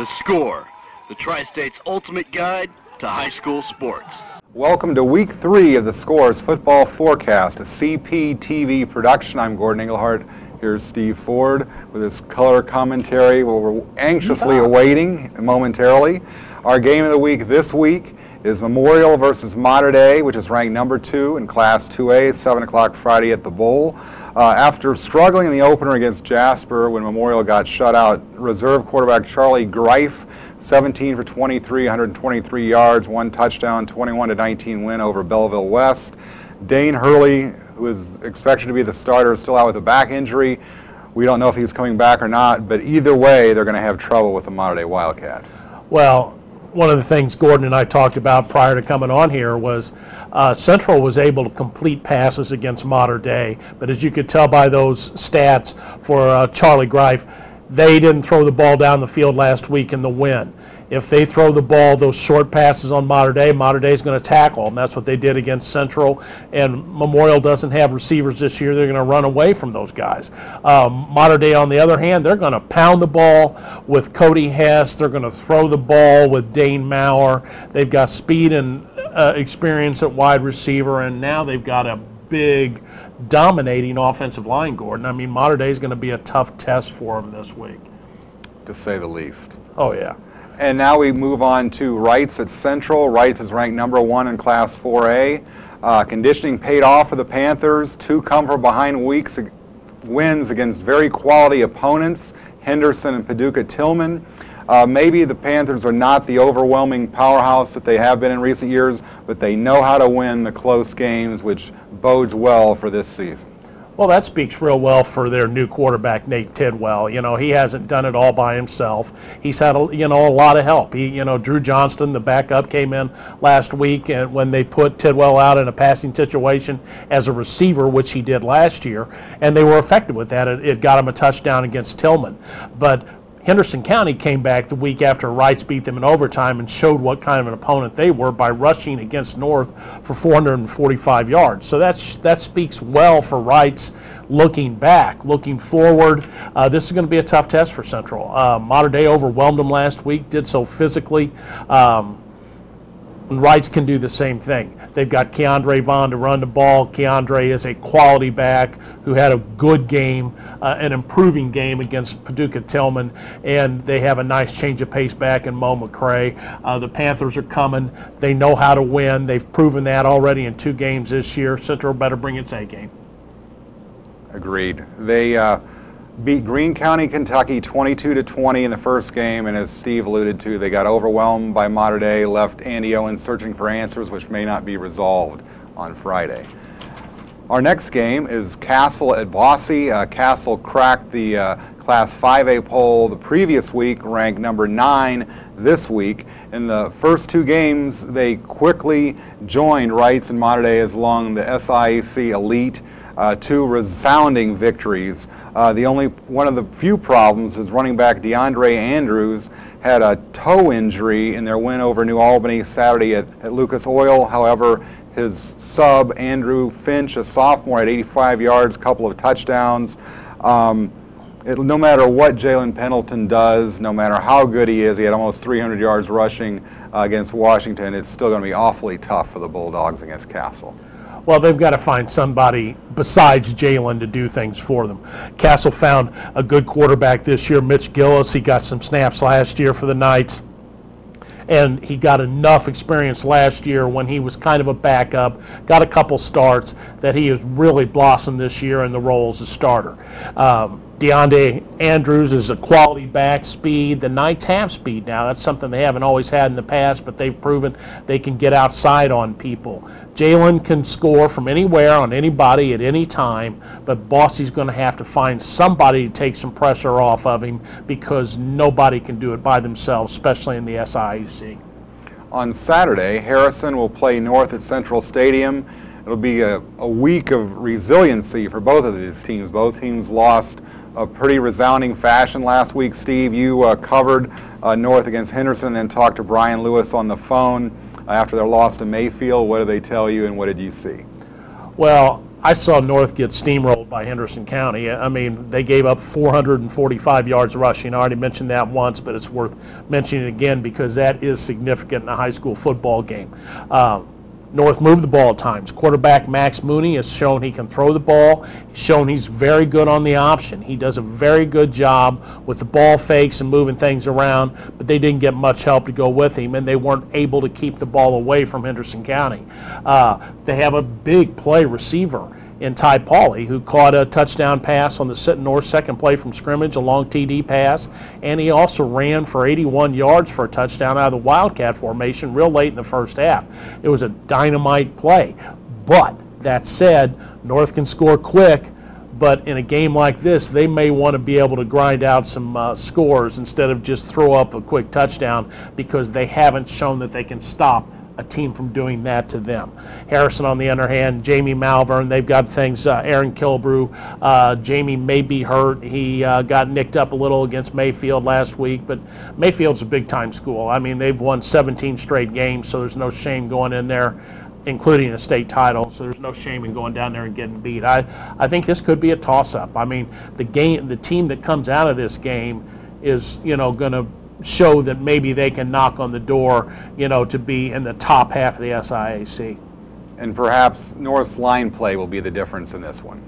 The Score, the Tri-State's ultimate guide to high school sports. Welcome to Week 3 of The Score's Football Forecast, a CPTV production. I'm Gordon Engelhardt. Here's Steve Ford with his color commentary, where we're anxiously awaiting momentarily. Our game of the week this week is Memorial versus Mater Dei, which is ranked number 2 in Class 2A. It's 7 o'clock Friday at the Bowl. After struggling in the opener against Jasper when Memorial got shut out, reserve quarterback Charlie Greif, 17 for 23, 123 yards, 1 touchdown, 21-19 win over Belleville West. Dane Hurley, who is expected to be the starter, is still out with a back injury. We don't know if he's coming back or not, but either way, they're going to have trouble with the Mater Dei Wildcats. Well, one of the things Gordon and I talked about prior to coming on here was Central was able to complete passes against Mater Dei, but as you could tell by those stats for Charlie Greif, they didn't throw the ball down the field last week in the win. If they throw the ball, those short passes on Mater Dei is going to tackle them. That's what they did against Central. And Memorial doesn't have receivers this year. They're going to run away from those guys. Mater Dei, on the other hand, they're going to pound the ball with Cody Hess. They're going to throw the ball with Dane Maurer. They've got speed and experience at wide receiver, and now they've got a big, dominating offensive line, Gordon. I mean, Mater Dei is going to be a tough test for them this week, to say the least. Oh, yeah. And now we move on to Wrights at Central. Wrights is ranked number 1 in Class 4A. Conditioning paid off for the Panthers. 2 come-from-behind wins against very quality opponents, Henderson and Paducah Tillman. Maybe the Panthers are not the overwhelming powerhouse that they have been in recent years, but they know how to win the close games, which bodes well for this season. Well, that speaks real well for their new quarterback, Nate Tidwell. You know, he hasn't done it all by himself. He's had, a lot of help. Drew Johnston, the backup, came in last week, and when they put Tidwell out in a passing situation as a receiver, which he did last year, and they were effective with that. It got him a touchdown against Tillman. But Henderson County came back the week after Wrights beat them in overtime and showed what kind of an opponent they were by rushing against North for 445 yards. So that speaks well for Wrights looking back. Looking forward, this is going to be a tough test for Central. Mater Dei overwhelmed them last week, did so physically. And Wrights can do the same thing. They've got Keandre Vaughn to run the ball. Keandre is a quality back who had a good game, an improving game against Paducah Tillman, and they have a nice change of pace back in Mo McCray. The Panthers are coming. They know how to win. They've proven that already in 2 games this year. Central better bring its A game. Agreed. They beat Greene County, Kentucky 22-20 in the first game, and as Steve alluded to, they got overwhelmed by Mater Dei, left Andy Owen searching for answers which may not be resolved on Friday. Our next game is Castle at Bosse. Castle cracked the Class 5A poll the previous week, ranked number 9 this week. In the first 2 games, they quickly joined Wrights and Mater Dei along the SIAC Elite. 2 resounding victories. One of the few problems is running back DeAndre Andrews had a toe injury in their win over New Albany Saturday at Lucas Oil. However, his sub, Andrew Finch, a sophomore, had 85 yards, a couple of touchdowns. No matter what Jalen Pendleton does, no matter how good he is, he had almost 300 yards rushing against Washington. It's still going to be awfully tough for the Bulldogs against Castle. Well, they've got to find somebody besides Jalen to do things for them. Castle found a good quarterback this year, Mitch Gillis. He got some snaps last year for the Knights, and he got enough experience last year when he was kind of a backup, got a couple starts, that he has really blossomed this year in the role as a starter. DeAndre Andrews is a quality back, speed. The Knights have speed now. That's something they haven't always had in the past, but they've proven they can get outside on people. Jalen can score from anywhere on anybody at any time, but Bosse's going to have to find somebody to take some pressure off of him because nobody can do it by themselves, especially in the SIAC. On Saturday, Harrison will play North at Central Stadium. It'll be a week of resiliency for both of these teams. Both teams lost a pretty resounding fashion last week. Steve, you covered North against Henderson and then talked to Brian Lewis on the phone after their loss to Mayfield. What did they tell you and what did you see? Well, I saw North get steamrolled by Henderson County. I mean, they gave up 445 yards rushing. I already mentioned that once, but it's worth mentioning again because that is significant in a high school football game. North moved the ball at times. Quarterback Max Mooney has shown he can throw the ball. He's shown he's very good on the option. He does a very good job with the ball fakes and moving things around, but they didn't get much help to go with him, and they weren't able to keep the ball away from Henderson County. They have a big play receiver in Ty Pauly, who caught a touchdown pass on the North second play from scrimmage, a long TD pass, and he also ran for 81 yards for a touchdown out of the Wildcat formation real late in the first half. It was a dynamite play. But that said, North can score quick, but in a game like this, they may want to be able to grind out some scores instead of just throw up a quick touchdown because they haven't shown that they can stop a team from doing that to them. Harrison, on the other hand, Jamie Malvern, they've got things, Aaron Kilbrew, Jamie may be hurt. He got nicked up a little against Mayfield last week, but Mayfield's a big-time school. I mean, they've won 17 straight games, so there's no shame going in there, including a state title, so there's no shame in going down there and getting beat. I think this could be a toss-up. I mean, the team that comes out of this game is, going to show that maybe they can knock on the door, to be in the top half of the SIAC. And perhaps North's line play will be the difference in this one.